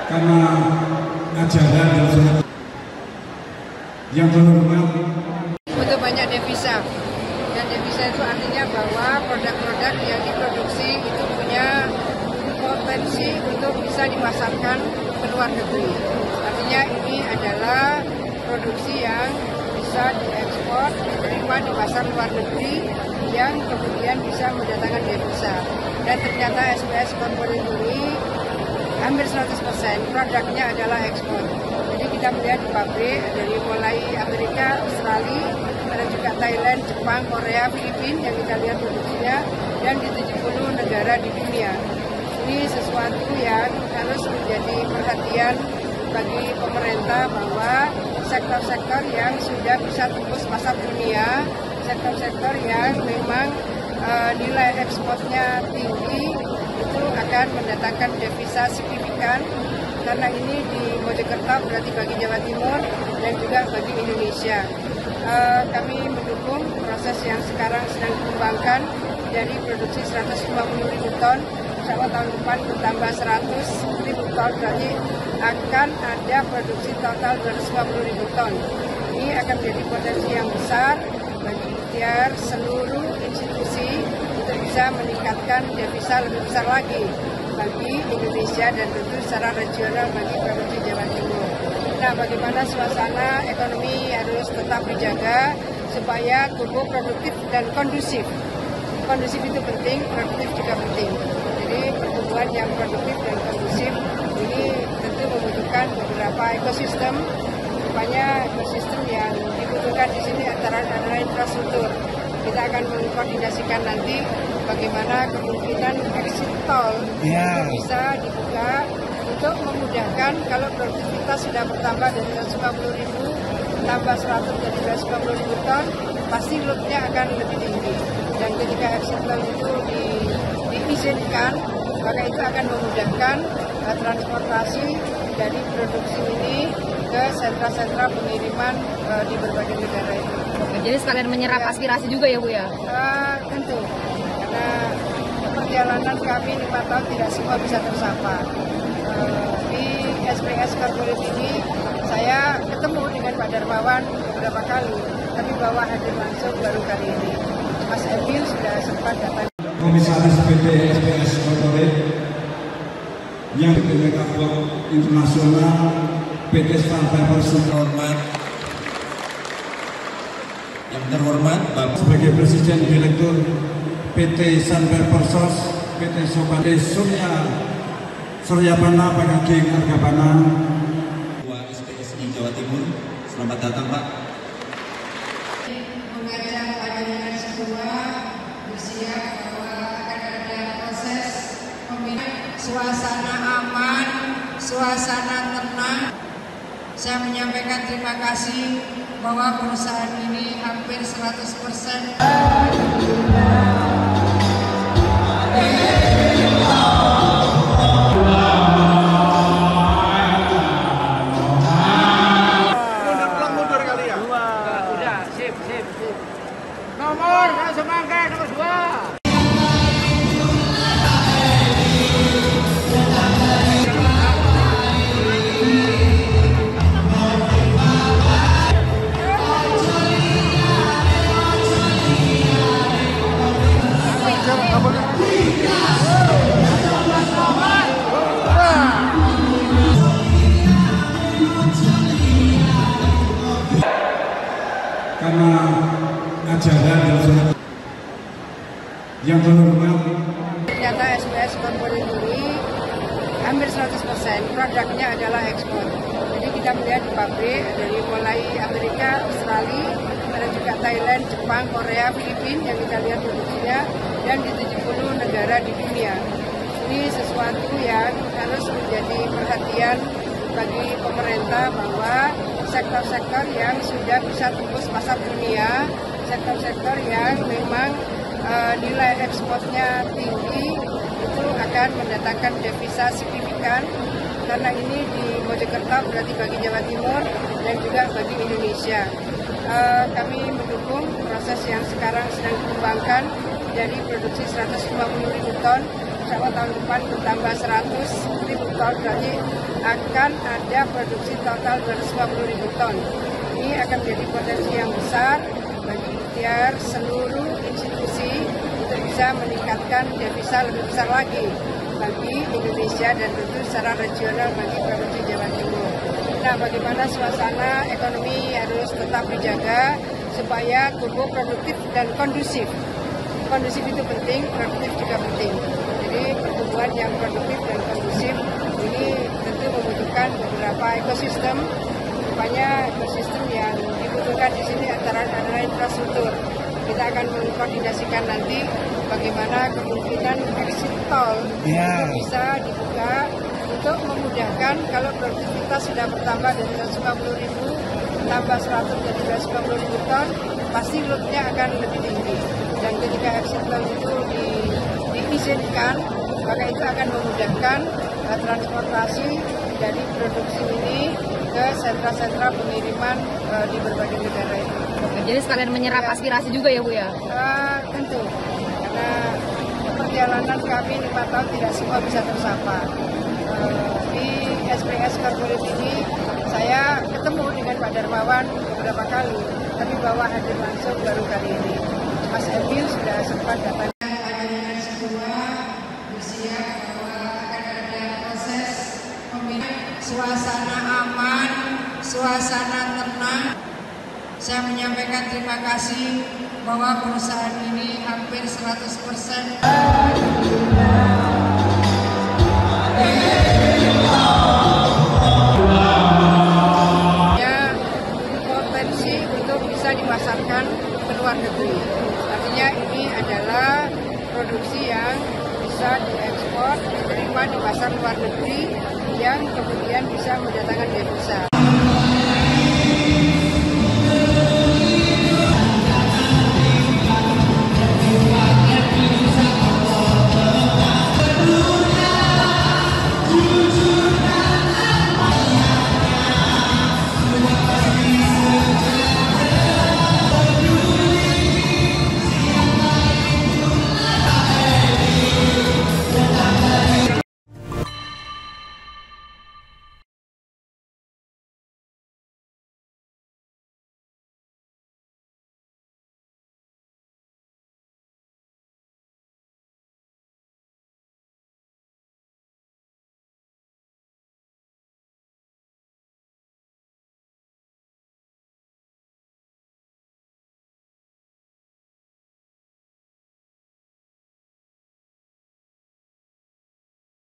Karena ajaran yang terhormat untuk banyak devisa, dan devisa itu artinya bahwa produk-produk yang diproduksi itu punya potensi untuk bisa dipasarkan ke luar negeri. Artinya ini adalah produksi yang bisa diekspor, diterima di pasar luar negeri yang kemudian bisa mendatangkan devisa. Dan ternyata SPS Corporate ini hampir 100% produknya adalah ekspor. Jadi kita melihat di pabrik dari mulai Amerika, Australia, ada juga Thailand, Jepang, Korea, Filipina yang kita lihat produksinya, dan di 70 negara di dunia. Ini sesuatu yang harus menjadi perhatian bagi pemerintah bahwa sektor-sektor yang sudah bisa tembus pasar dunia, sektor-sektor yang memang nilai ekspornya tinggi, itu akan mendatangkan devisa signifikan, karena ini di Mojokerto berarti bagi Jawa Timur dan juga bagi Indonesia. Kami mendukung proses yang sekarang sedang dikembangkan dari produksi 150.000 ton, insya Allah tahun depan bertambah 100.000 ton, berarti akan ada produksi total 250.000 ton. Ini akan menjadi potensi yang besar bagi ikhtiar seluruh institusi untuk bisa meningkatkan devisa lebih besar lagi bagi Indonesia dan tentu secara regional bagi provinsi Jawa Timur. Nah, bagaimana suasana ekonomi harus tetap dijaga supaya tumbuh produktif dan kondusif. Kondusif itu penting, produktif juga penting. Jadi pertumbuhan yang produktif dan kondusif ini tentu membutuhkan beberapa ekosistem. Rupanya ekosistem yang dibutuhkan di sini antara adalah infrastruktur. Kita akan mengkoordinasikan nanti bagaimana kemungkinan exit tol itu bisa dibuka untuk memudahkan kalau produktivitas sudah bertambah dari 150.000 tambah 100 jadi 250.000 ton, pasti loadnya akan lebih tinggi. Dan ketika exit tol itu diizinkan, maka itu akan memudahkan transportasi dari produksi ini ke sentra-sentra pengiriman di berbagai negara itu. Oke, jadi sekalian menyerap aspirasi juga ya Bu ya? Tentu, karena perjalanan kami 5 tahun tidak semua bisa tersapa. Di SPS Corporate ini saya ketemu dengan Pak Darmawan beberapa kali, tapi bahwa hadir langsung baru kali ini. Mas Emil sudah sempat datang. Komisaris PT SPS Corporate yang Mega Internasional PT Sunpepper terhormat, yang terhormat Bapak sebagai Presiden Direktur PT Sunpepper Sos, PT Sobat Suryapana Pagaging Argapana, Ketua SPSI Jawa Timur, selamat datang Pak. Mengajak panjenengan semua bersiap bahwa akan ada proses pemilihan, suasana aman, suasana tenang. Saya menyampaikan terima kasih bahwa perusahaan ini hampir 100% mundur kali ya? Udah, sip. Nomor, semangka, nomor 2. karena ajaran yang terhormat. Ternyata SPS Corporate ini hampir 100% produknya adalah ekspor. Jadi kita melihat di pabrik dari mulai Amerika, Australia, ada juga Thailand, Jepang, Korea, Filipina yang kita lihat produksinya, dan di 70 negara di dunia. Ini sesuatu yang harus menjadi perhatian bagi pemerintah bahwa sektor-sektor yang sudah bisa tembus pasar dunia, sektor-sektor yang memang nilai ekspornya tinggi, itu akan mendatangkan devisa signifikan, karena ini di Mojokerto berarti bagi Jawa Timur dan juga bagi Indonesia. Kami mendukung proses yang sekarang sedang dikembangkan dari produksi 150.000 ton, insya Allah tahun depan bertambah 100.000 ton, berarti akan ada produksi total 250.000 ton. Ini akan menjadi potensi yang besar bagi ikhtiar seluruh institusi untuk bisa meningkatkan devisa lebih besar lagi bagi Indonesia dan tentu secara regional bagi provinsi Jawa Timur. Nah, bagaimana suasana ekonomi harus tetap dijaga supaya tumbuh produktif dan kondusif. Kondusif itu penting, produktif juga penting. Jadi pertumbuhan yang produktif dan kondusif ini tentu membutuhkan beberapa ekosistem. Rupanya ekosistem yang dibutuhkan di sini adalah infrastruktur. Kita akan mengkoordinasikan nanti bagaimana kemungkinan exit tol itu bisa dibuka untuk memudahkan kalau produktivitas sudah bertambah dari 150.000 tambah 100 jadi 250.000 ton, pasti loadnya akan lebih tinggi. Dan ketika exit tol itu diizinkan, maka itu akan memudahkan transportasi dari produksi ini ke sentra-sentra pengiriman di berbagai negara itu. Jadi sekalian menyerap aspirasi juga ya Bu ya? Tentu, karena perjalanan kami 5 tahun tidak semua bisa tersapa. Di SPS Corporate ini saya ketemu dengan Pak Darmawan beberapa kali, tapi bahwa hadir langsung baru kali ini. Mas Emil sudah sempat datang. Suasana aman, suasana tenang. Saya menyampaikan terima kasih bahwa perusahaan ini hampir 100% potensi untuk bisa dipasarkan ke luar negeri. Artinya ini adalah produksi yang bisa diekspor, diterima di pasar luar negeri yang kemudian bisa mendatangkan devisa.